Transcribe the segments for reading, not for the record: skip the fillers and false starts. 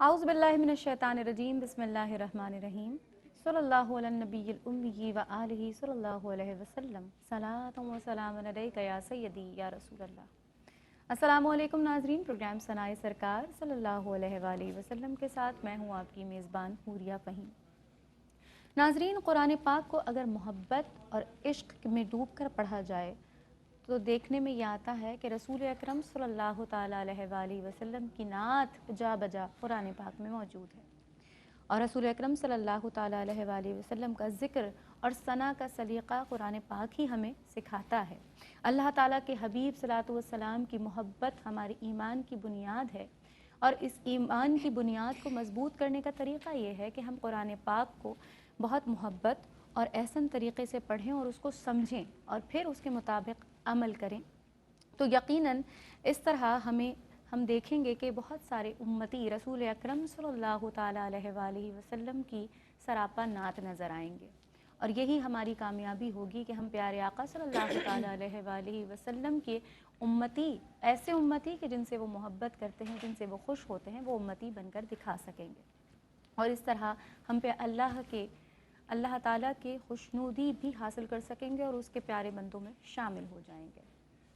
अऊज़ु बिल्लाहि मिनश्शैतानिर्रजीम बिस्मिल्लाहिर्रहमानिर्रहीम सल्लल्लाहु अला नबिय्यिल उम्मी व आलिहि सल्लल्लाहु अलैहि वसल्लम सलातun व सलामुन अलैका या सय्यदी या रसूलल्लाह। अस्सलामु अलैकुम नाज़रीन, प्रोग्राम सनाए सरकार सल्लल्लाहु अलैहि वसल्लम के साथ मैं हूँ आपकी मेज़बान हुरिया फ़हीम। नाज़रीन, कुरान पाक को अगर मोहब्बत और इश्क़ में डूब कर पढ़ा जाए तो देखने में यह आता है कि रसूल अकरम सल्लल्लाहु ताला अलैहि वसल्लम की नात जा बजा कुरान पाक में मौजूद है और रसूल अकरम सल्लल्लाहु ताला अलैहि वसल्लम का ज़िक्र और सना का सलीक़ा कुरान पाक ही हमें सिखाता है। अल्लाह ताला के हबीब सल्लल्लाहु अलैहि वसल्लम की मोहब्बत हमारे ईमान की बुनियाद है और इस ईमान की बुनियाद को मज़बूत करने का तरीक़ा ये है कि हम कुरान पाक को बहुत मोहब्बत और एहसन तरीक़े से पढ़ें और उसको समझें और फिर उसके मुताबिक अमल करें। तो यकीनन इस तरह हम देखेंगे कि बहुत सारे उम्मती रसूल अकरम सल्लल्लाहु ताला अलैहि वसल्लम की सरापा नात नज़र आएंगे और यही हमारी कामयाबी होगी कि हम प्यारे आका सल्लल्लाहु ताला अलैहि वसल्लम के उम्मती, ऐसे उम्मती कि जिनसे वो मोहब्बत करते हैं, जिनसे वो खुश होते हैं, वो उम्मती बनकर दिखा सकेंगे और इस तरह हम पे अल्लाह ताला के खुशनुदी भी हासिल कर सकेंगे और उसके प्यारे बंदों में शामिल हो जाएंगे।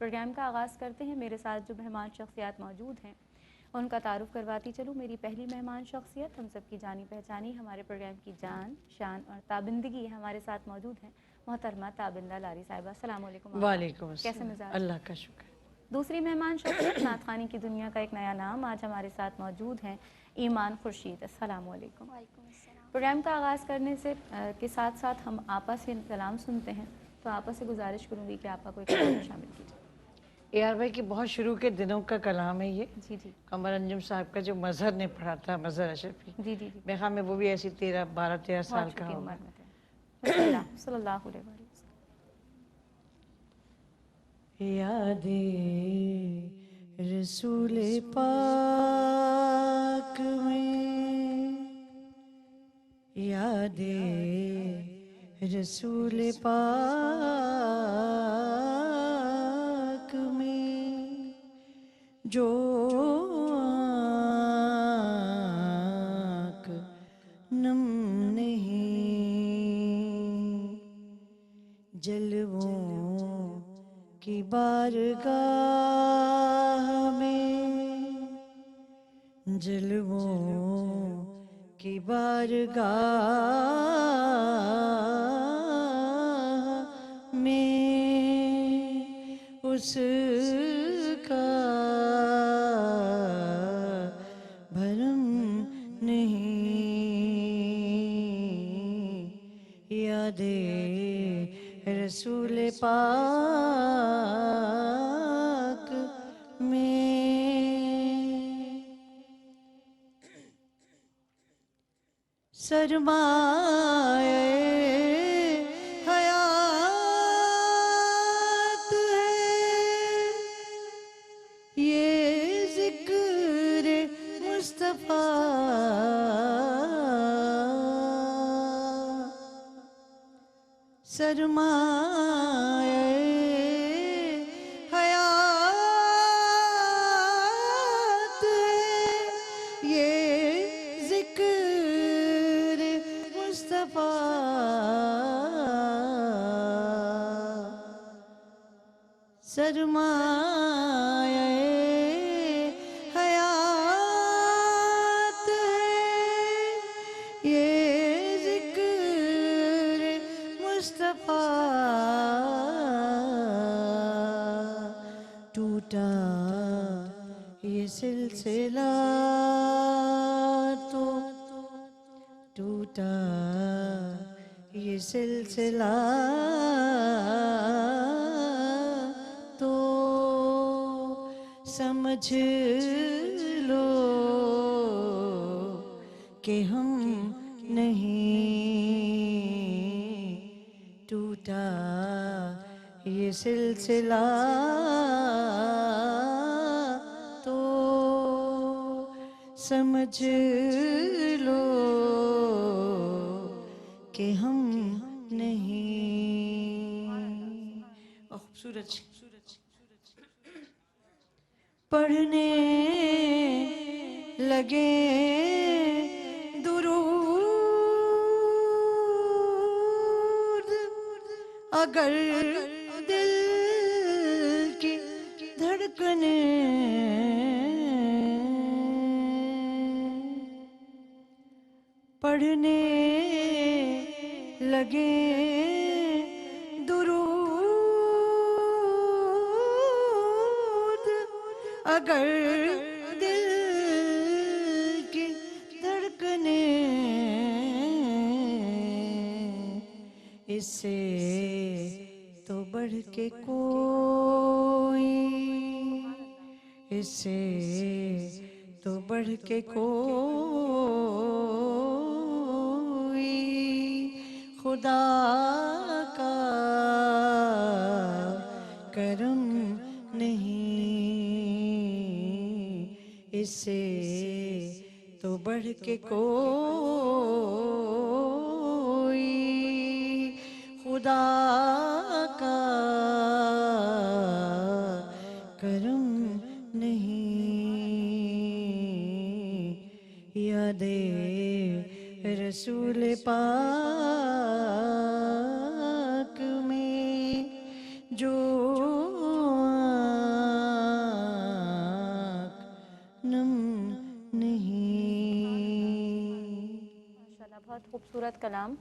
प्रोग्राम का आगाज़ करते हैं। मेरे साथ जो मेहमान शख्सियात मौजूद हैं उनका तारुफ़ करवाती चलूँ। मेरी पहली मेहमान शख्सियत हम सब की जानी पहचानी, हमारे प्रोग्राम की जान, शान और ताबिंदगी हमारे साथ मौजूद हैं मोहतरमा ताबिंदा लारी साहिबा। अस्सलाम वालेकुम। वालेकुम कैसे अस्सलाम। मिजाज? अल्लाह का शुक्र। दूसरी मेहमान शख्सियत नात ख़ानी की दुनिया का एक नया नाम, आज हमारे साथ मौजूद हैं ईमान खुर्शीद। अस्सलाम वालेकुम। प्रोग्राम का आगाज़ करने से के साथ साथ हम आपा से कलाम सुनते हैं, तो आपा से गुजारिश करूँगी कि आपा कोई कलाम शामिल कीजिए। AR भाई के बहुत शुरू के दिनों का कलाम है ये। जी जी कमर अंजुम साहब का जो मजहर ने पढ़ा था, मजहर अशरफी। जी जी जी मेरे ख्याल में वो भी ऐसी 12-13 बहुत साल का छोटी उम्र होगा। में थे। बिस्मिल्लाह सल्लल्लाहु अलैहि वसल्लम। यादे रसूल पाक में, यादे रसूल पाक में जो आँख नम नहीं, जलवों की बारगाह में, जलवों की बारगाह में उसका भरम नहीं, यादे रसूल पाक में। सरमाए हयात है ये ज़िक्र मुस्तफ़ा, सरमाए हयात है ये ज़िक्र मुस्तफ़ा, सरमाए हयात है ये ज़िक्र मुस्तफ़ा, टूटा ये सिलसिला तो, टूटा ये सिलसिला तो समझ लो कि हम नहीं, टूटा ये सिलसिला तो समझ लो कि हम नहीं। खूबसूरत पढ़ने لگے درود، اگر دل کی دھڑکنیں پڑھنے لگے درود، اگر دل کی دھڑکنیں اس سے تو بڑھ کے کوئی، اس سے تو بڑھ کے کوئی خدا کا کرم نہیں، اس سے تو بڑھ کے کوئی خدا کا کرم نہیں۔ یاد رسول پاک میں جو آنکھ نم نہیں۔ ماشاءاللہ بہت خوبصورت کلام۔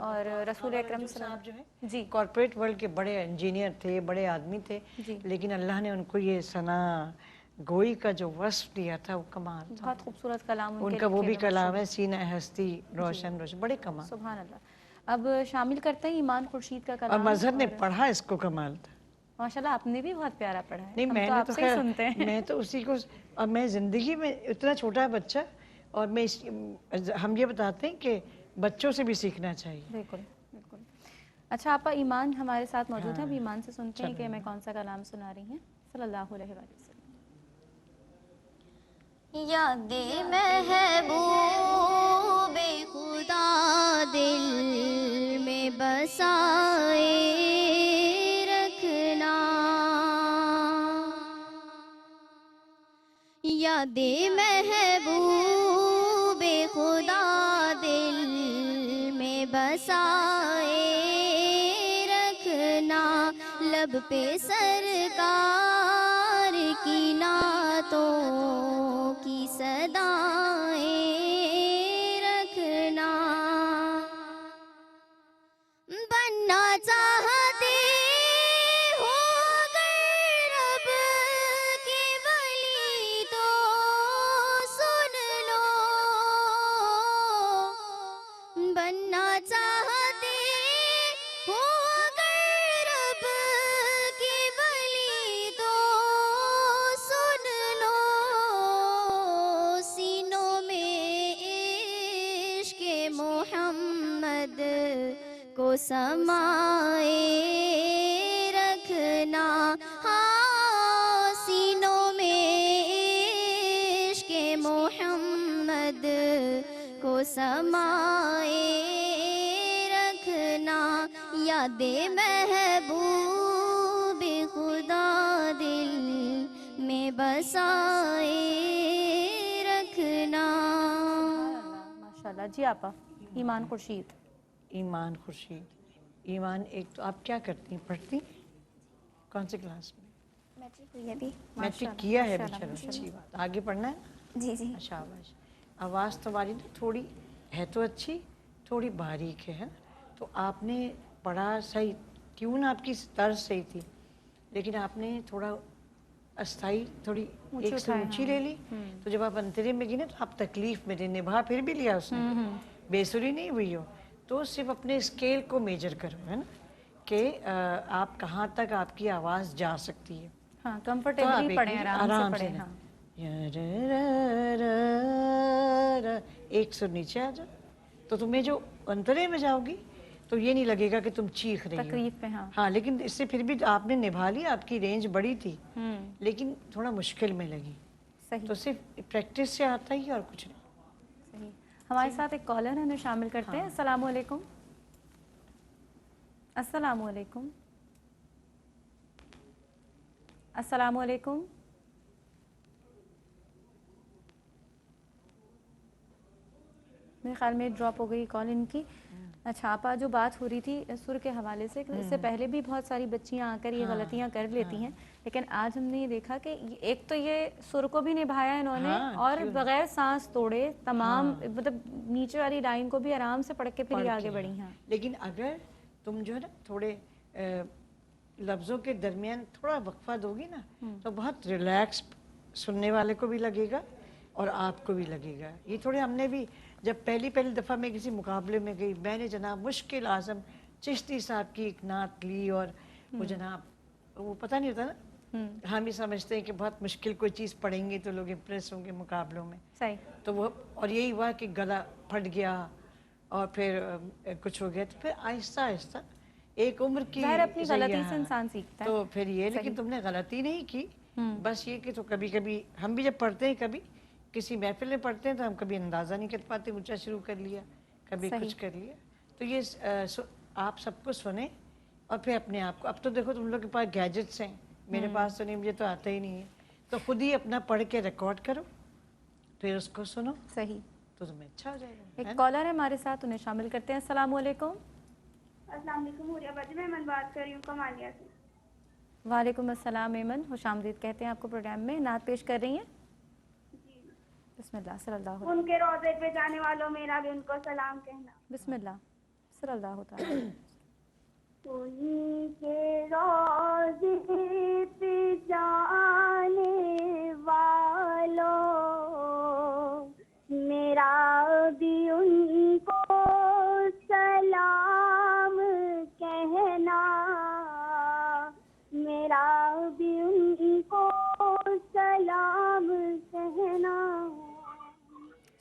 اور رسول اکرم صلی اللہ جو ہے جی کارپوریٹ ورلڈ کے بڑے انجینئر تھے، بڑے آدمی تھے، جی لیکن اللہ نے ان کو یہ ثنا گوئی کا جو وصف دیا تھا وہ کمال تھا۔ بہت خوبصورت کلام ان کے کا وہ لکھے بھی ہوئے کلام ہے سینہ ہستی روشن روشن، بڑے کمال۔ سبحان اللہ۔ اب شامل کرتے ہیں ایمان خورشید کا اور کلام۔ مظہر نے پڑھا اس کو کمال تھا۔ ماشاءاللہ آپ نے بھی بہت پیارا پڑھا ہے۔ نہیں ہم میں تو نے آپ تو سے ہی خیر سنتے ہیں۔ میں تو اسی کو، اور میں زندگی میں اتنا چھوٹا بچہ، اور میں ہم یہ بتاتے ہیں کہ بچوں سے بھی سیکھنا چاہیے۔ بالکل بالکل۔ اچھا آپا ایمان ہمارے ساتھ موجود ہیں، اب ایمان سے سنتے ہیں کہ میں کون سا کلام سنا رہی ہیں۔ صلی اللہ علیہ وسلم۔ یاد محبوب خدا دل میں بسائے رکھنا، یاد محبوب خدا دل میں بسائے رکھنا، لب پہ سرکار کی نعتوں کی صدائیں رکھنا، بننا چاہتے ہو اگر رب کے ولی تو سن لو، بننا چاہتے ہو اگر رب کے ولی تو سن لو، سینوں میں عشق محمد کو سمائے رکھنا، ہاں سینوں میں عشق محمد کو سمائے رکھنا، یاد محبوب خدا دل میں بسائے رکھنا۔ ماشاءاللہ جی آپا ایمان خورشید۔ ایمان خورشید، ایمان ایک تو آپ کیا کرتی ہیں، پڑھتی ہیں؟ کون سے کلاس میں؟ میٹرک ہوئی ہے ابھی۔ میٹرک کیا ہے بھی، چلو اچھی بات، آگے پڑھنا ہے؟ جی جی۔ شاباش۔ آواز تمہاری نا تھوڑی ہے تو اچھی، تھوڑی باریک ہے، تو آپ نے پڑھا صحیح، ٹیون آپ کی طرز صحیح تھی، لیکن آپ نے تھوڑا استھائی تھوڑی ایک سے اونچی لے لی، تو جب آپ انترے میں گئی نا تو آپ تکلیف میں نے نبھا پھر بھی لیا اس نے، بے سری نہیں ہوئی ہو، تو صرف اپنے اسکیل کو میجر کرو، ہے نا، کہ آپ کہاں تک آپ کی آواز جا سکتی ہے۔ ہاں کمفرٹیبلی پڑھیں، آرام سے پڑھیں۔ ہاں ایک سر نیچے آ جاؤ، تو تمہیں جو انترے میں جاؤ گی تو یہ نہیں لگے گا کہ تم چیخ رہی ہو، تکلیف پہ۔ ہاں ہاں لیکن اس سے پھر بھی آپ نے نبھا لیا، آپ کی رینج بڑی تھی لیکن تھوڑا مشکل میں لگی، صحیح تو صرف پریکٹس سے آتا ہی اور کچھ نہیں۔ صحیح۔ ہمارے ساتھ ایک کالر ہے، انہیں شامل کرتے ہیں۔ السلام علیکم۔ السلام علیکم۔ السلام علیکم۔ میرے خیال میں ڈراپ ہو گئی کال ان کی. اچھا آپا جو بات ہو رہی تھی سر کے حوالے سے، اس سے پہلے بھی بہت ساری بچیاں آ کر یہ غلطیاں کر لیتی ہیں، لیکن آج ہم نے یہ دیکھا کہ ایک تو یہ سر کو بھی نبھایا انہوں نے، اور بغیر سانس توڑے تمام مطلب نیچے والی لائن کو بھی آرام سے پڑھ کے پھر یہ آگے بڑھی ہیں. لیکن اگر تم جو ہے نا تھوڑے لفظوں کے درمیان تھوڑا وقفہ دو گی نا تو بہت ریلیکس سننے والے کو بھی لگے گا اور آپ کو بھی لگے گا. یہ تھوڑے ہم نے بھی جب پہلی دفعہ میں کسی مقابلے میں گئی، میں نے جناب مشکل اعظم چشتی صاحب کی ایک نعت لی، اور وہ جناب وہ پتہ نہیں ہوتا نا، ہم ہی سمجھتے ہیں کہ بہت مشکل کوئی چیز پڑھیں گے تو لوگ امپریس ہوں گے مقابلوں میں. صحیح. تو وہ اور یہی ہوا کہ گلا پھٹ گیا اور پھر کچھ ہو گیا، تو پھر آہستہ آہستہ ایک عمر کی اپنی غلطی سے انسان سیکھتا ہے. تو پھر یہ لیکن تم نے غلطی نہیں کی، بس یہ کہ تو کبھی کبھی ہم بھی جب پڑھتے ہیں، کبھی کسی محفل میں پڑھتے ہیں تو ہم کبھی اندازہ نہیں کر پاتے، اونچا شروع کر لیا، کبھی کچھ کر لیا. تو یہ آپ سب کو سنیں اور پھر اپنے آپ کو. اب تو دیکھو تم لوگ کے پاس گیجٹس ہیں، میرے پاس تو نہیں، مجھے تو آتا ہی نہیں ہے، تو خود ہی اپنا پڑھ کے ریکارڈ کرو پھر اس کو سنو. صحیح. تو تمہیں اچھا ہو جائے گا. ایک کالر ہے ہمارے ساتھ، انہیں شامل کرتے ہیں. السلام علیکم. السلام علیکم حوریہ باجی، میں ایمن بات کر رہی ہوں کمالیہ سے. وعلیکم السلام ایمن، خوش آمدید کہتے ہیں آپ کو پروگرام میں. نعت پیش کر رہی ہیں؟ جی. بسم اللہ. صلی اللہ ان کے روضے پہ جانے والوں میرا بھی ان کو سلام کہنا. بسم اللہ. صلی اللہ تعالی. انہیں کے روضے پہ جانے والوں میرا بھی ان کو سلام کہنا، میرا بھی ان کو سلام کہنا.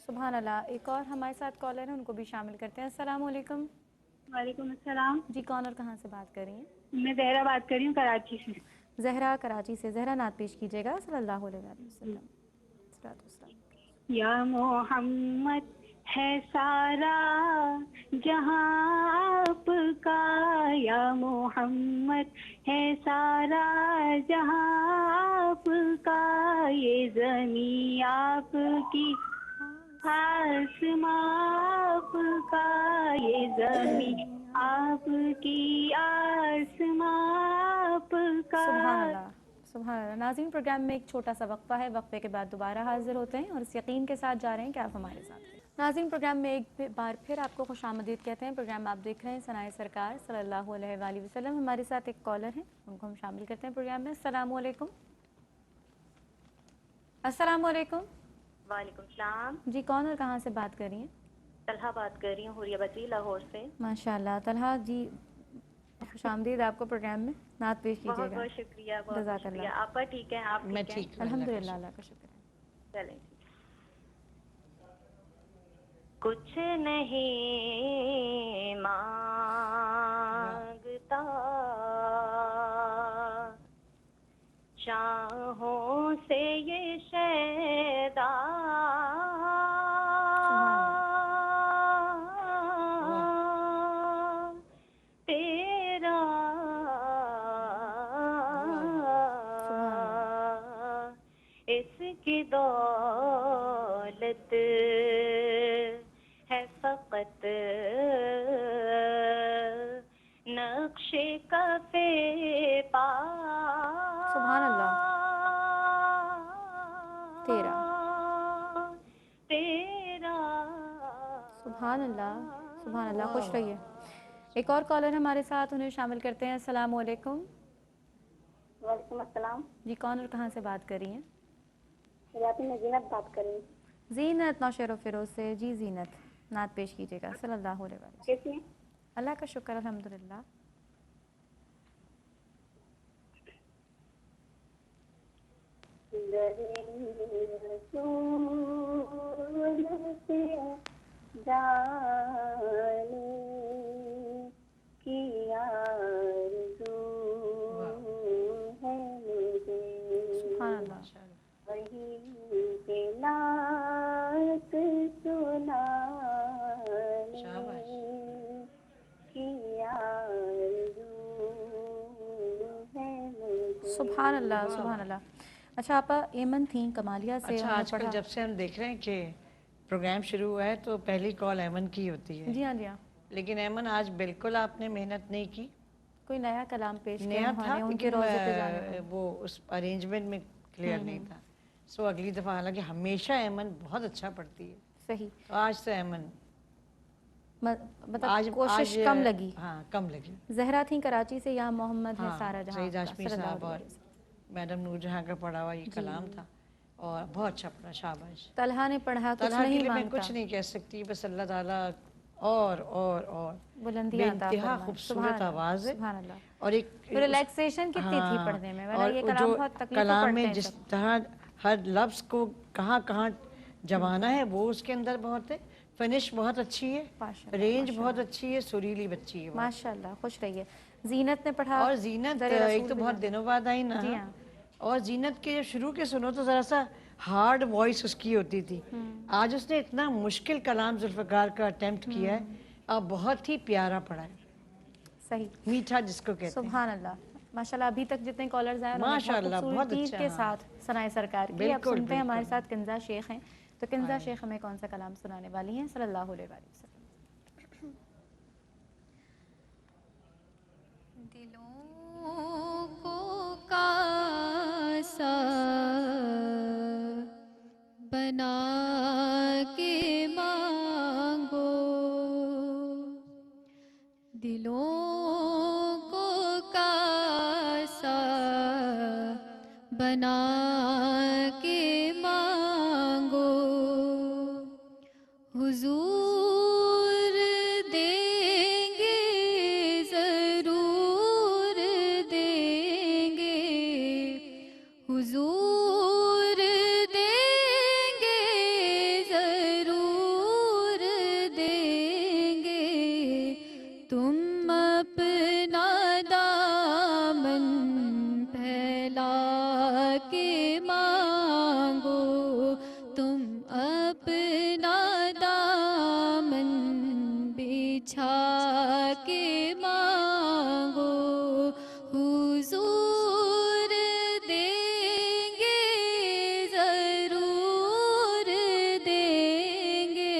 سبحان اللہ. ایک اور ہمارے ساتھ کالر ہیں، ان کو بھی شامل کرتے ہیں. السلام علیکم. وعلیکم السلام. جی کون اور کہاں سے بات کر رہی ہیں؟ میں زہرا بات کر رہی ہوں کراچی سے. زہرا کراچی سے. زہرا نعت پیش کیجیے گا. صلی اللہ علیہ وسلم. یا محمد ہے سارا جہاں آپ کا، یا محمد ہے سارا جہاں آپ کا، یہ زمین آپ کی آسمان آپ کا، یہ زمین آپ کی آسمان آپ کا. سبحان اللہ. سبحان اللہ. ناظرین پروگرام میں ایک چھوٹا سا وقفہ ہے، وقفے کے بعد دوبارہ حاضر ہوتے ہیں اور اس یقین کے ساتھ جا رہے ہیں کہ آپ ہمارے ساتھ ہیں. ناظرین پروگرام میں ایک بار پھر آپ کو خوش آمدید کہتے ہیں. پروگرام آپ دیکھ رہے ہیں ثنائے سرکار صلی اللہ علیہ وآلہ وسلم. ہمارے ساتھ ایک کالر ہیں، ان کو ہم شامل کرتے ہیں پروگرام میں. السلام علیکم. السلام علیکم. وعلیکم السلام. جی کون اور کہاں سے بات کر رہی ہیں؟ طلحہ بات کر رہی ہوں حوریہ باجی لاہور سے. ماشاء اللہ. طلحہ جی خوش آمدید آپ کو پروگرام میں. نعت پیش کیجیے بہت گا. بہت شکریہ. بہت جزاک شکریہ. اللہ. آپ ٹھیک ہیں؟ آپ میں ٹھیک ہیں؟ ٹھیک ہوں، الحمد للہ، اللہ کا شکر ہے. چلیں. کچھ نہیں مانگتا شاہوں سے یہ شیدا، تیرا اس کی دولت ہے فقط نقش کفے پا. سبحان اللہ. تیرا. سبحان اللہ. سبحان اللہ. خوش رہیے. ایک اور کالر ہمارے ساتھ، انہیں شامل کرتے ہیں. السلام علیکم. وعلیکم السلام. جی کون اور کہاں سے بات کر رہی ہیں؟ میں زینت بات کر رہی ہوں. زینت نوشہر و فیروز سے. جی زینت نعت پیش کیجیے گا. صلی اللہ علیہ وسلم. کیسی ہیں؟ اللہ کا شکر الحمدللہ. رسول سے جانے کی آرزو ہے مجھے، سبحان اللہ. وہی پہ نعت سنانے کی آرزو ہے مجھے. سبحان اللہ. سبحان اللہ. اچھا آپا ایمن تھیں کمالیہ سے. اچھا آج کل جب سے ہم دیکھ رہے ہیں کہ प्रोग्राम शुरू हुआ है तो पहली कॉल ऐमन की होती है, जी हाँ जी हाँ, लेकिन ऐमन आज बिल्कुल आपने मेहनत नहीं की। कोई नया कलाम पेश किया नया था उन्होंने उनके लेकिन रोज़े पे जाने को। वो उस अरेंजमेंट में क्लियर नहीं था। सो अगली दफ़ा, हालांकि हमेशा ऐमन बहुत अच्छा पढ़ती है, सही, तो आज तो ऐमन मतलब कोशिश कम लगी। हाँ कम लगी। जहरा थी कराची से, यहाँ मोहम्मद है हाँ, सारा जहां सईद का, हाशमी सल्लल्लाहु साहब और अलैहि वसल्लम। मैडम नूरजहां का पढ़ा हुआ ये कलाम था और बहुत अच्छा पढ़ा, शाबाश। तलहा ने पढ़ा, कुछ तलहा के नहीं लिए मैं मांगता, कुछ नहीं कह सकती, बस अल्लाह ताला और बुलंदियां अता बेइंतहा फरमाए। खूबसूरत आवाज़ है सुभान अल्लाह। और एक तो रिलैक्सेशन कितनी थी हाँ, पढ़ने में, वरना और ये जो कलाम बहुत तकलीफ को कलाम पढ़ते में हैं जिस सब। तरह हर लफ्ज़ को कहाँ कहाँ जमाना है वो उसके अंदर बहुत है। फिनिश बहुत अच्छी है, माशाल्लाह, रेंज बहुत अच्छी है, सुरीली बच्ची है बहुत। माशाल्लाह, खुश रहिए। जीनत ने पढ़ा, और जीनत दरे एक रसूल तो भी बहुत जाने। दिनों बाद आई ना, जी हाँ। और जीनत के जब शुरू के सुनो तो ज़रा सा हार्ड वॉइस उसकी होती थी। आज उसने इतना मुश्किल कलाम जुल्फ़िकार का अटेम्प्ट किया है और बहुत ही प्यारा पढ़ा है, सही, मीठा जिसको कहते हैं। सुभान अल्लाह, माशाल्लाह। अभी तक जितने कॉलर्स आए उन्होंने बहुत माशाल्लाह, बहुत खूबसूरती अच्छा, के हाँ। साथ सनाए सरकार की। अब बिल्कुल, सुनते हैं हमारे बिल्कुल। साथ किंजा शेख हैं, तो किंजा शेख हमें कौन सा कलाम सुनाने वाली हैं, सल्लल्लाहु अलैहि वसल्लम। दिलों को कासा बना के मांगो, दिलों को कासा बना के मांगो, हुजूर देंगे जरूर देंगे, हुजूर देंगे जरूर देंगे, तुम अपना दामन फैला के मांगो, तुम अपना दामन बिछा के मांगो, हुजूर देंगे जरूर देंगे,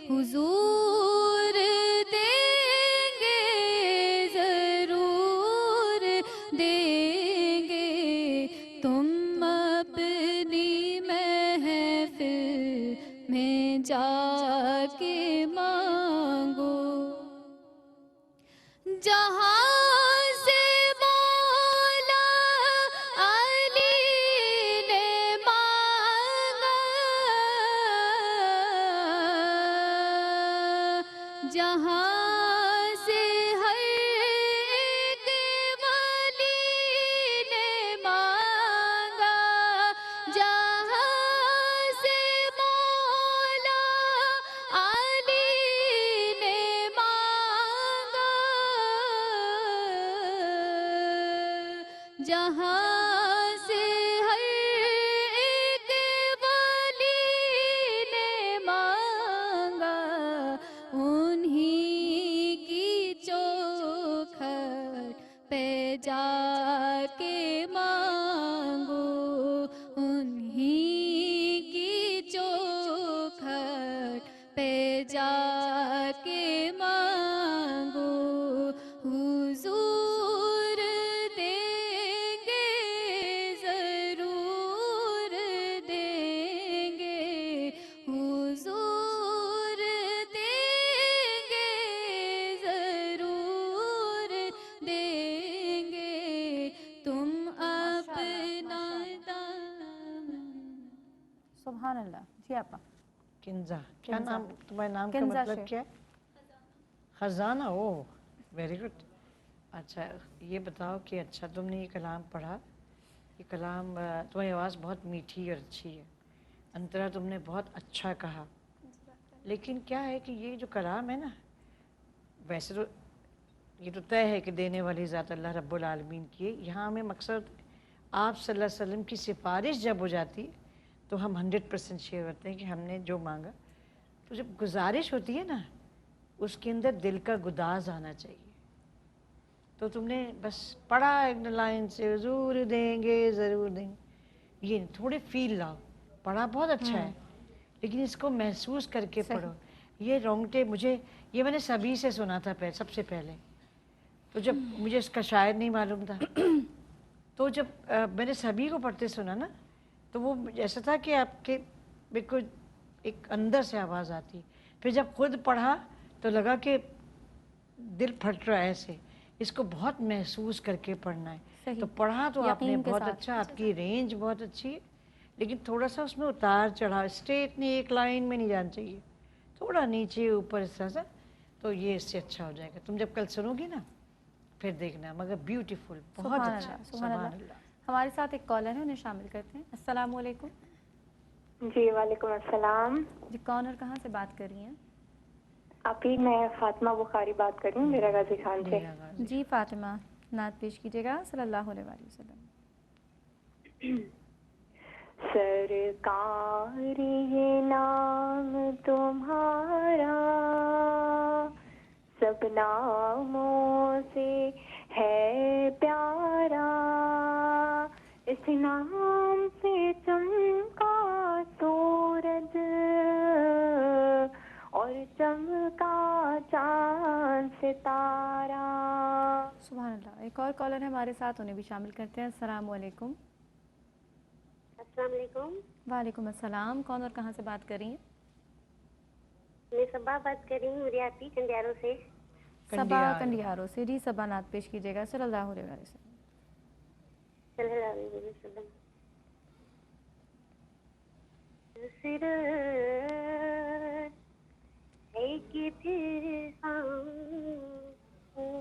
हुजूर देंगे जरूर देंगे, तुम अपनी महफिल में जाके मांगो, जहाँ से मौला अली ने मांगा, जहाँ से हर एक वली ने मांगा, जहाँ से मौला अली ने मांगा, जहाँ से हर एक वली ने मांगा, उन्हीं की चौखट पे जाके मांगो, उन्हीं की चौखट पे जाके मांगो, हुजूर देंगे जरूर देंगे, हुजूर देंगे जरूर देंगे, तुम अपना दामन। सुभान अल्लाह। जी आपा, किंजा, क्या किंजा। नाम तुम्हारे नाम का किंजा मतलब शेख। क्या है? खजाना, ओह वेरी गुड। अच्छा ये बताओ कि अच्छा तुमने ये कलाम पढ़ा, ये कलाम तुम्हारी आवाज़ बहुत मीठी और अच्छी है, अंतरा तुमने बहुत अच्छा कहा, लेकिन क्या है कि ये जो कलाम है ना, वैसे तो ये तो तय है कि देने वाली ज़ात अल्लाह रब्बुल आलमीन की है, यहाँ हमें मकसद आप सल्लल्लाहु अलैहि वसल्लम की सिफारिश जब हो जाती है तो हम 100% शेयर करते हैं कि हमने जो मांगा। तो जब गुजारिश होती है ना, उसके अंदर दिल का गुदाज आना चाहिए। तो तुमने बस पढ़ा एक लाइन से ज़रूर देंगे ज़रूर देंगे, ये थोड़े फील लाओ, पढ़ा बहुत अच्छा है, लेकिन इसको महसूस करके पढ़ो। ये रोंगटे मुझे, ये मैंने सभी से सुना था सबसे पहले, तो जब मुझे इसका शायद नहीं मालूम था तो जब मैंने सभी को पढ़ते सुना ना, तो वो ऐसा था कि आपके बिल्कुल एक अंदर से आवाज़ आती। फिर जब खुद पढ़ा तो लगा कि दिल फट रहा है ऐसे, इसको बहुत महसूस करके पढ़ना है। तो पढ़ा तो आपने बहुत अच्छा, आपकी रेंज बहुत अच्छी है, लेकिन थोड़ा सा उसमें उतार चढ़ाव, स्ट्रेट नहीं, एक लाइन में नहीं जाना चाहिए, थोड़ा नीचे ऊपर इस तरह से, तो ये इससे अच्छा हो जाएगा। तुम जब कल सुनोगी ना फिर देखना, मगर ब्यूटीफुल, बहुत अच्छा। सुभान अल्लाह। हमारे साथ एक कॉलर है, उन्हें शामिल करते हैं। अस्सलाम वालेकुम। जी वालेकुम अस्सलाम। जी कौन और कहाँ से बात कर रही हैं? अभी मैं फातिमा बुखारी बात कर रही हूँ, मेरा गाजी खान से। जी फातिमा, नात पेश कीजिएगा सल्लल्लाहु अलैहि वसल्लम। सरकार ये नाम तुम्हारा सब नामों से है प्यारा, इस नाम से चमका सूरज और चमका चांद सितारा। सुभान अल्लाह। एक और कॉलर है हमारे साथ, उन्हें भी शामिल करते हैं। अस्सलाम वालेकुम। अस्सलाम वालेकुम। वालेकुम अस्सलाम। कौन और कहाँ से बात कर रही हैं? मैं सबा बात कर रही हूँ रियाती कंडियारों से। सबा कंडियारों से। जी सबा, नात पेश कीजिएगा सल्लल्लाहु अलैहि वसल्लम। सल्लल्लाहु अलैहि वसल्लम। सिर है कि फिर हम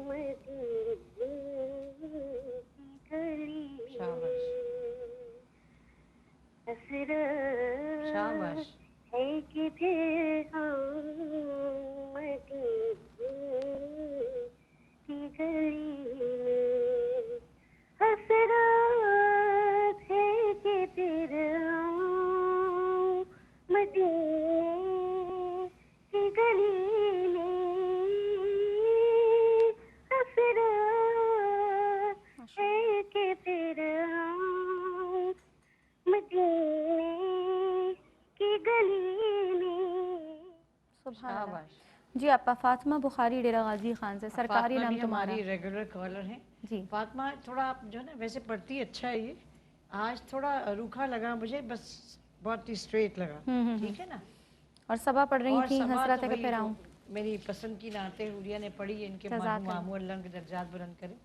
मदीने की गली शाबाश। है कि फिर हम मदीने की गली में, हसरत है कि फिर हम मदीने की गली में, हसरत है कि फिर हम मदीने की गली में। सुभान अल्लाह। जी आपका फातिमा बुखारी डेरा गाजी खान से। सरकारी नाम तुम्हारा? हमारी रेगुलर कॉलर हैं जी। फातिमा, थोड़ा आप जो है ना, वैसे पढ़ती अच्छा है ये, आज थोड़ा रूखा लगा मुझे, बस बहुत ही स्ट्रेट लगा। ठीक है ना। और सबा पढ़ रही थी हसरत तो का फिराऊं। मेरी पसंद की नाते हुरिया ने पढ़ी है, इनके मामू अल्लाह के दर्जात बुलंद करे।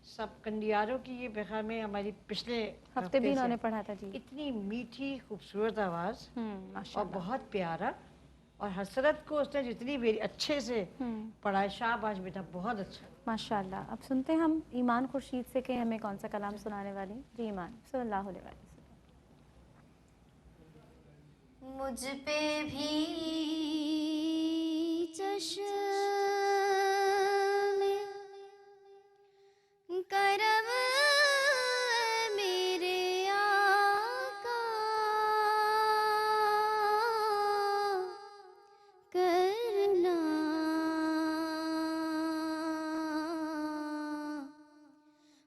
सब कंडियारों की ये बेखा में हमारी पिछले हफ्ते भी इन्होंने पढ़ा था। जी इतनी मीठी खूबसूरत आवाज़ और माशाल्लाह। बहुत प्यारा, और हसरत को उसने जितनी मेरी अच्छे से पढ़ा, शाबाश बेटा, बहुत अच्छा। माशाल्लाह। अब सुनते हैं हम ईमान खुर्शीद से कि हमें कौन सा कलाम सुनाने वाली। जी ईमान सल्लल्लाहु अलैहि वसल्लम। मुझ पे भी चश्म करम मेरे आका करना,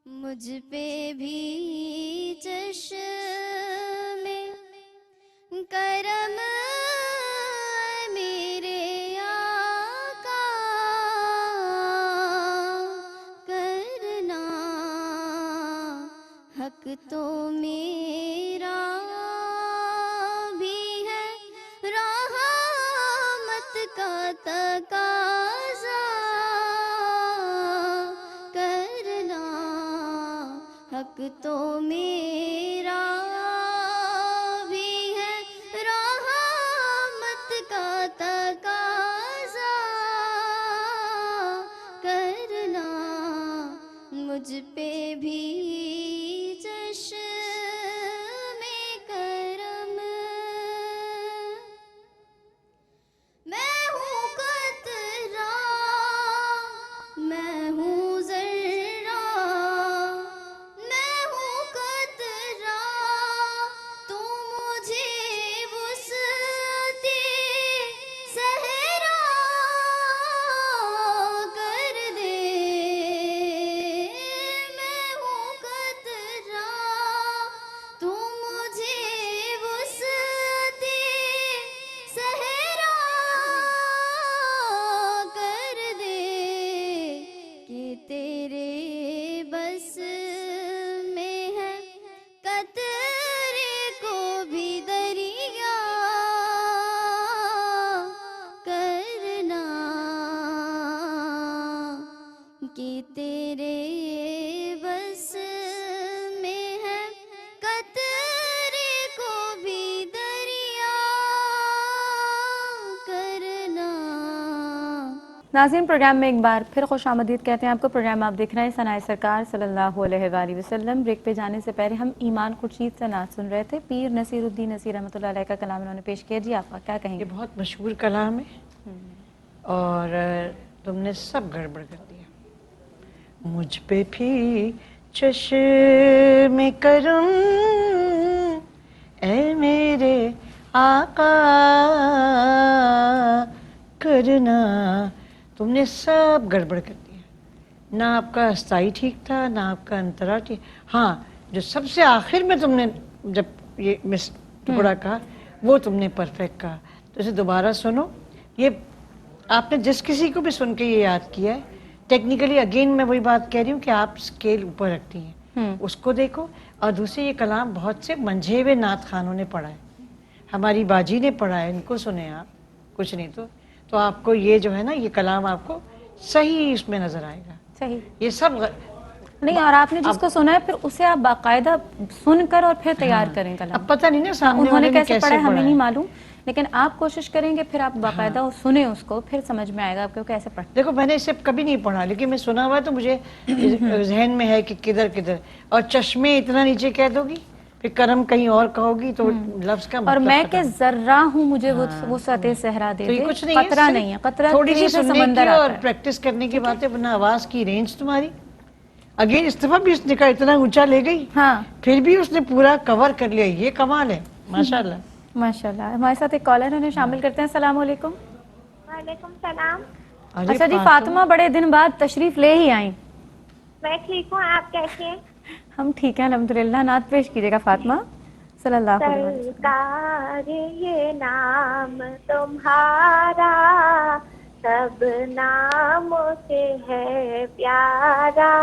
मुझ पे भी चश्म करम मेरे आका करना, हक तो मेरा भी है रहमत का तकाज़ा करना, हक तो मेरा भी है रहमत का तकाज़ा करना, मुझ पे भी चश्मे करम। मैं हूँ कतरा, मैं हूँ ज़र्रा, मैं हूँ नाज़रीन, प्रोग्राम में एक बार फिर खुश आमदीद कहते हैं आपको। प्रोग्राम आप देख रहे हैं सनाए सरकार सल्लल्लाहु अलैहि वसल्लम। ब्रेक पे जाने से पहले हम ईमान खुर्शीद से नात सुन रहे थे। पीर नसीरुद्दीन नसीर रहमतुल्लाह अलैह का कलाम इन्होंने पेश किया। जी आप क्या कहेंगे? ये बहुत मशहूर कलाम है और तुमने सब गड़बड़ कर दिया। मुझ पे भी चश्मे करम ए मेरे आका करना, तुमने सब गड़बड़ कर दिया। ना आपका स्थाई ठीक था, ना आपका अंतरा ठीक। हाँ, जो सबसे आखिर में तुमने जब ये मिस टुकड़ा कहा वो तुमने परफेक्ट कहा। तो इसे दोबारा सुनो। ये आपने जिस किसी को भी सुन के ये याद किया है, टेक्निकली अगेन मैं वही बात कह रही हूँ कि आप स्केल ऊपर रखती हैं, उसको देखो। और दूसरे, ये कलाम बहुत से मंझे हुए नात खानों ने पढ़ा है, हमारी बाजी ने पढ़ा है, इनको सुने आप, कुछ नहीं तो आपको ये जो है ना, ये कलाम आपको सही इसमें नजर आएगा। सही, ये सब नहीं, और आपने जिसको सुना है फिर उसे आप बाकायदा सुनकर और फिर तैयार करें कलाम। अब पता नहीं ना सामने उन्होंने वाले ने कैसे पढ़ा है हमें है। नहीं मालूम, लेकिन आप कोशिश करेंगे फिर आप बाकायदा सुने उसको, फिर समझ में आएगा आपको कैसे पढ़ते। देखो, मैंने इसे कभी नहीं पढ़ा, लेकिन मैं सुना हुआ है तो मुझे जहन में है कि किधर किधर। और चश्मे इतना नीचे कह दोगी, फिर करम कहीं और कहोगी तो लफ्ज का मतलब और मैं के जर्रा हूँ, मुझे वो सतह सहरा दे तो ये दे। कुछ नहीं कतरा है, नहीं है, कतरा थोड़ी सी सुनने समंदर की आता और है। प्रैक्टिस करने की बात है, वरना आवाज की रेंज तुम्हारी अगेन इस्तीफा भी उसने का इतना ऊंचा ले गई, हाँ, फिर भी उसने पूरा कवर कर लिया। ये कमाल है, माशाल्लाह। माशाल्लाह। हमारे साथ एक कॉलर उन्हें शामिल करते हैं। अस्सलाम वालेकुम। वालेकुम सलाम। अरे अच्छा जी, फातिमा बड़े दिन बाद तशरीफ ले ही आई। मैं ठीक हूँ, आप कैसे हैं? हम ठीक हैं अल्हम्दुलिल्लाह। नात पेश कीजिएगा फातिमा सल्लल्लाहु अलैहि वसल्लम। सरकार ये नाम तुम्हारा सब नामों से है प्यारा,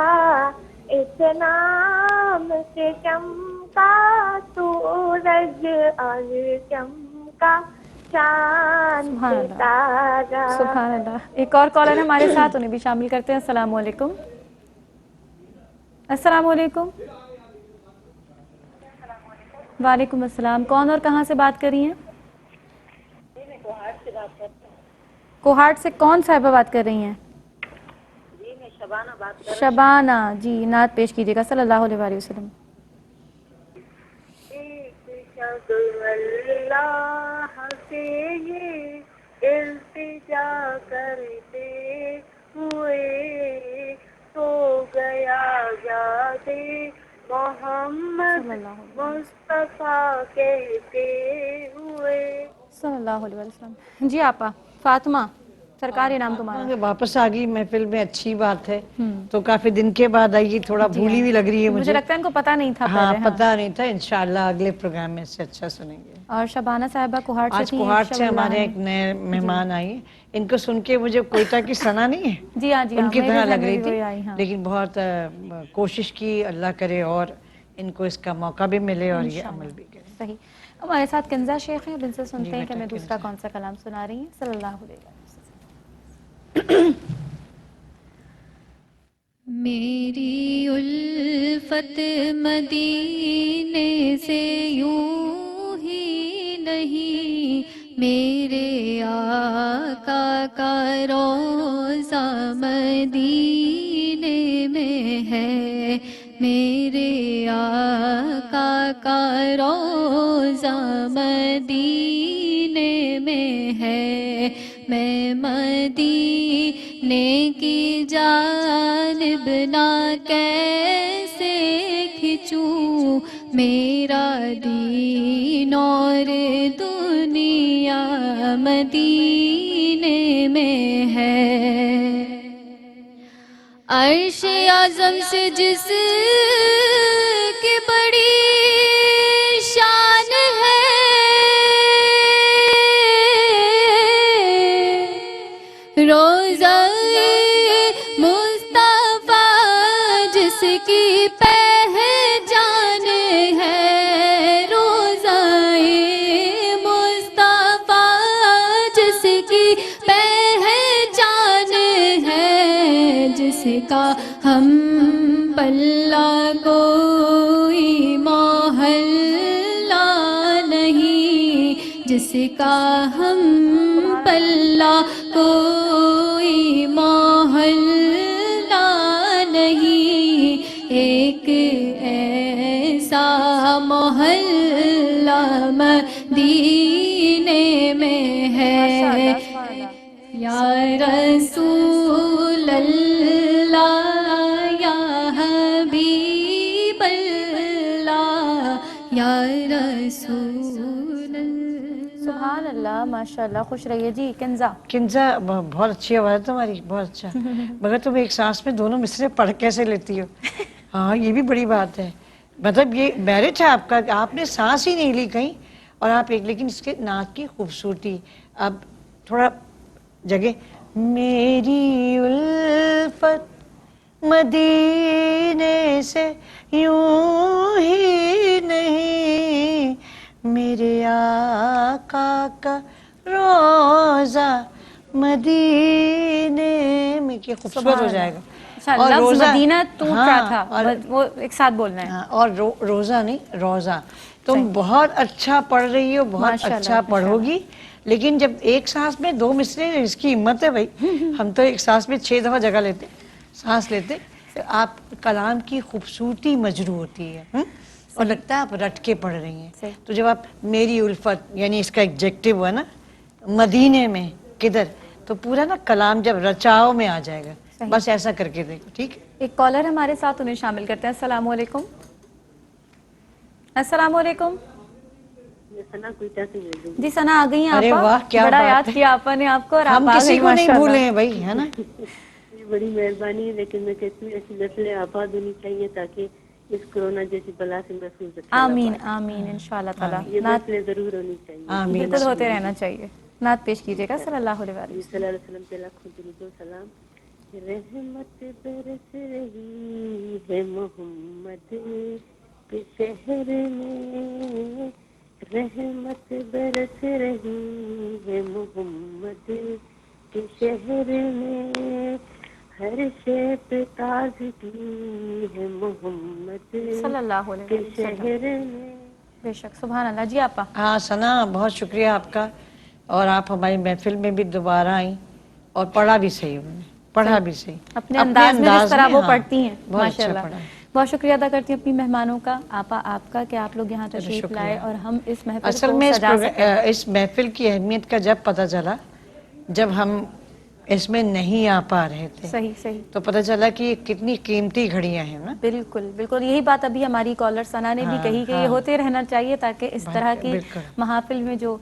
इस नाम से चमका सूरज और चमका चांद सुभान अल्लाह, तारा। सुभान अल्लाह। एक और कॉलर है हमारे साथ, उन्हें भी शामिल करते हैं। अस्सलाम वालेकुम। अस्सलाम वालेकुम। वालेकुम अस्सलाम। कौन और कहाँ से बात कर रही हैं? कोहाट से। कौन साहिबा बात कर रही हैं? जी मैं शबाना बात कर शबाना जी, नात पेश कीजिएगा सल्लल्लाहु अलैहि वसल्लम। अल्लाह से ये इल्तिजा करते हुए तो गया यादे मोहम्मद मुस्तफा कहते हुए। सल्लल्लाहु अलैहि वसल्लम। जी आपा, फातिमा सरकार, ये नाम तुम्हारा। वापस आ गई महफिल में, अच्छी बात है। तो काफी दिन के बाद आई, थोड़ा भूली भी लग रही है मुझे लगता है इनको पता नहीं था हाँ, पहले। पता नहीं था। इंशाल्लाह अगले प्रोग्राम में से अच्छा सुनेंगे। और शबाना साहिबा कोहाट से आज थी। कोहाट से हमारे एक नए मेहमान आई हैं। इनको सुन के मुझे कोयटा की सना नहीं है, जी हाँ, जी हाँ, उनकी मेरे तरह जहन लग में रही भी वही आई, थी। हाँ। लेकिन बहुत कोशिश की, अल्लाह करे और इनको इसका मौका भी मिले और ये अमल भी करें। सही। हमारे साथ किंजा शेख हैं, जिनसे सुनते हैं कि बेटा, हमें दूसरा कौन सा कलाम सुना रही हैं। सल्लल्लाहु अलैहि वसल्लम। मेरी उल्फत मदीने से यूं ही नहीं, मेरे आका का रोज़ा मदीने में है, मेरे आका का रोज़ा मदीने में है। मैं मदीने की जानिब ना कैसे खिंचूं, मेरा दीन और दुनिया मदीने में है। अर्श आज़म से जिस की बड़ी शान है, रोज़ा-ए मुस्तफ़ा जिसकी पहचान है, रोज़ा-ए मुस्तफ़ा जिसकी पहचान है, जिसका हम पल्ला कोई मोहल्ला नहीं, जिसका हम पल्ला कोई یا رسول اللہ یا حبیب اللہ یا رسول اللہ. سبحان اللہ، ماشاء اللہ. خوش رہیے جی. کنزا بہت اچھی آواز ہے تمہاری، بہت اچھا. مگر تم ایک سانس میں دونوں مصرے پڑھ کیسے لیتی ہو؟ ہاں یہ بھی بڑی بات ہے. مطلب یہ میرٹ ہے آپ کا، آپ نے سانس ہی نہیں لی کہیں، اور آپ ایک، لیکن اس کے نعت کی خوبصورتی. اب تھوڑا جگہ. میری الفت مدینے سے یوں ہی نہیں، میرے آقا کا روزہ مدینے میں. کیا خوبصورت ہو جائے گا. اور لفظ مدینہ ٹوٹ رہا تھا، وہ ایک ساتھ بولنا ہے. اور روزہ نہیں، روزہ. تم بہت اچھا پڑھ رہی ہو، بہت اچھا پڑھو گی، لیکن جب ایک سانس میں دو مصرے، اس کی ہمت ہے بھائی. ہم تو ایک سانس میں 6 دفعہ جگہ لیتے، سانس لیتے. تو آپ کلام کی خوبصورتی مجروح ہوتی ہے، اور لگتا ہے آپ رٹ کے پڑھ رہی ہیں. تو جب آپ میری الفت، یعنی اس کا ایگجیکٹو ہے نا، مدینے میں کدھر، تو پورا نا کلام جب رچاؤ میں آ جائے گا. بس ایسا کر کے دیکھو، ٹھیک ہے. ایک کالر ہمارے ساتھ، انہیں شامل کرتے ہیں. السلام علیکم. السلام علیکم. جی ثنا آ گئی ہیں ارے آپا. واہ کیا بڑا بات یاد ہے. کیا آپا نے آپ کو، اور ہم آپ آ کسی گئی کو نہیں ماشاء بھولے اللہ. ہیں بھائی، ہے نا. بڑی مہربانی ہے، لیکن میں کہتی ہوں ایسی نسلیں آباد ہونی چاہیے تاکہ اس کرونا جیسی بلا سے محفوظ رکھا جا آمین پائے. آمین انشاءاللہ تعالیٰ. یہ نعت نسلیں ضرور ہونی چاہیے. آمین. بالکل ہوتے رہنا چاہیے. نعت پیش کیجیے گا صلی اللہ علیہ جی وسلم. صلی اللہ علیہ وسلم پہ لاکھوں درود و سلام. رحمت برس رہی ہے محمد کے شہر میں، رحمت برس رہی ہے محمد کے شہر میں، ہر شے پہ تازگی ہے محمد صلی اللہ علیہ کے وسلم. شہر میں. بے شک. سبحان اللہ. جی آپا. ہاں ثنا بہت شکریہ آپ کا، اور آپ ہماری محفل میں بھی دوبارہ آئیں، اور پڑھا بھی صحیح انہوں نے، پڑھا بھی صحیح اپنے انداز میں جس طرح وہ پڑھتی ہیں بہت ماشاء اچھا اللہ. پڑھا. بہت شکریہ ادا کرتی ہوں اپنی مہمانوں کا، آپا آپ کا، کہ آپ لوگ یہاں چلو تشریف لائے شکریہ. اور ہم اس محفل اصل کو میں سجا سکیں. اس محفل کی اہمیت کا جب پتہ چلا، جب ہم اس میں نہیں آ پا رہے تھے، صحیح صحیح. تو پتہ چلا کہ یہ کتنی قیمتی گھڑیاں ہیں نا. بالکل بالکل. یہی بات ابھی ہماری کالر ثنا نے بھی کہی کہ یہ ہوتے رہنا چاہیے تاکہ اس طرح کی محافل میں جو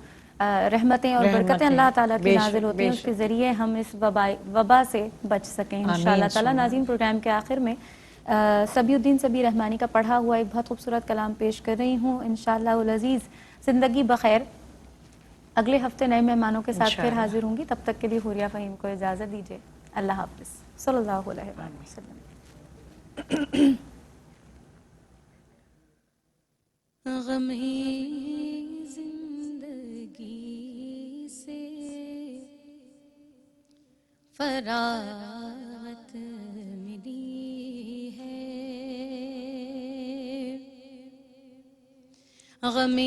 رحمتیں اور برکتیں اللہ تعالیٰ کی نازل ہوتی ہیں، اس کے ذریعے ہم اس وبا سے بچ سکیں انشاءاللہ تعالیٰ. ناظرین پروگرام کے آخر میں صبی الدین صبی رحمانی کا پڑھا ہوا ایک بہت خوبصورت کلام پیش کر رہی ہوں. انشاءاللہ العزیز زندگی بخیر. اگلے ہفتے نئے مہمانوں کے ساتھ پھر حاضر ہوں گی. تب تک کے لیے حوریہ فہیم کو اجازت دیجیے. اللہ حافظ. صلی اللہ علیہ وسلم. غم زندگی سے فراغت ملی ہے، غم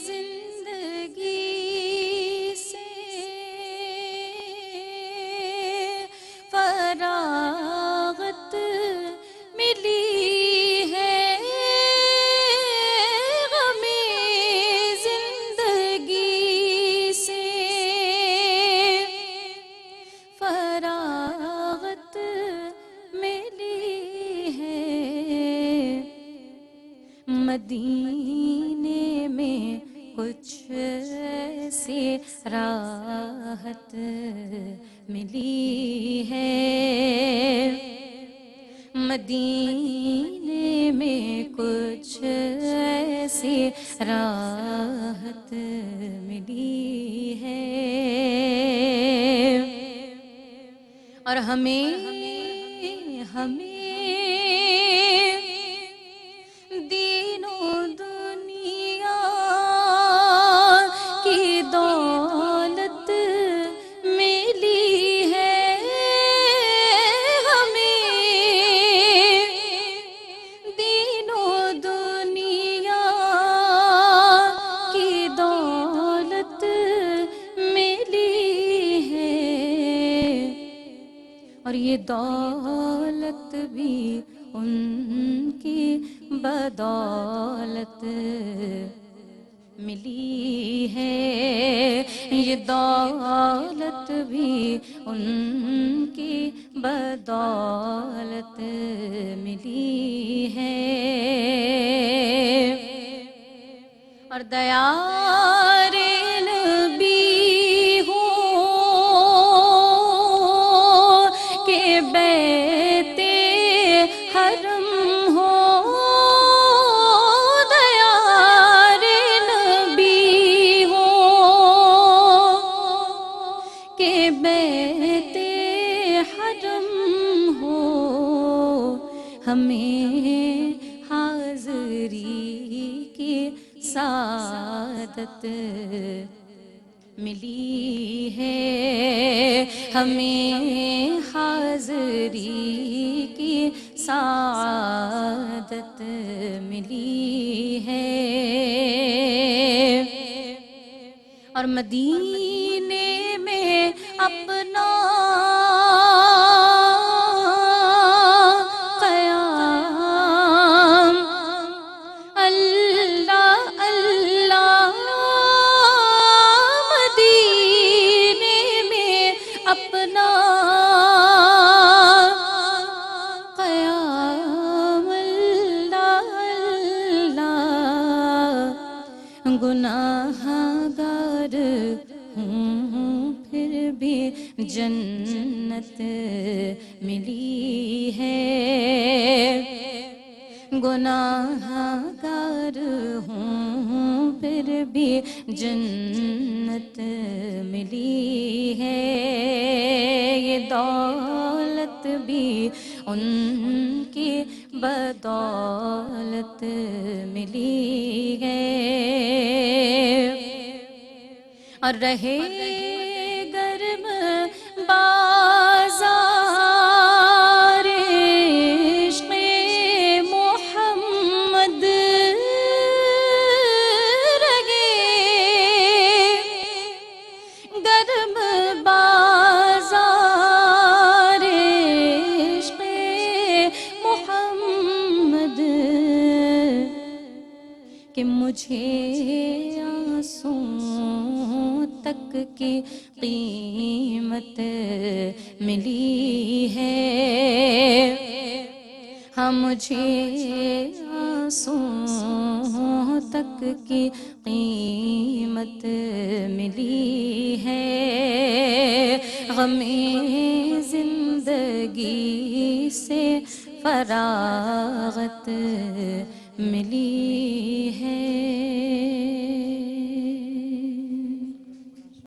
زندگی سے فراغت ملی ہے، غم زندگی سے فراغت ملی ہے، مدینے میں کچھ ایسی راحت ملی ہے، مدینے میں کچھ ایسی راحت ملی ہے، اور ہمیں دین و دنیا کی دولت ملی ہے، ہمیں دین و دنیا کی دولت ملی ہے، اور یہ دولت بھی ان کی بدولت ملی ہے، یہ دولت بھی ان کی بدولت ملی ہے، اور دیار نبی ہو کہ بیت حرم ہو، دیار نبی ہو کہ بیت حرم ہو، ہمیں حاضری کی سعادت ملی ہے، ہمیں حاضری کی سعادت ملی ہے، اور مدینے میں اپنا قیام، اللہ اللہ، مدینے میں اپنا قیام، اللہ اللہ، گناہ گار ہوں پھر بھی جنت ملی ہے، گناہ گار ہوں پھر بھی جنت ملی ہے، یہ دولت بھی ان کی بدولت ملی ہے، اور رہے گرم بازار عشق محمد، رہے گرم بازار عشق محمد، کہ مجھے آنسوں تک کی قیمت ملی ہے، ہاں مجھے آنسوں تک کی قیمت ملی ہے، غم زندگی سے فراغت ملی ہے۔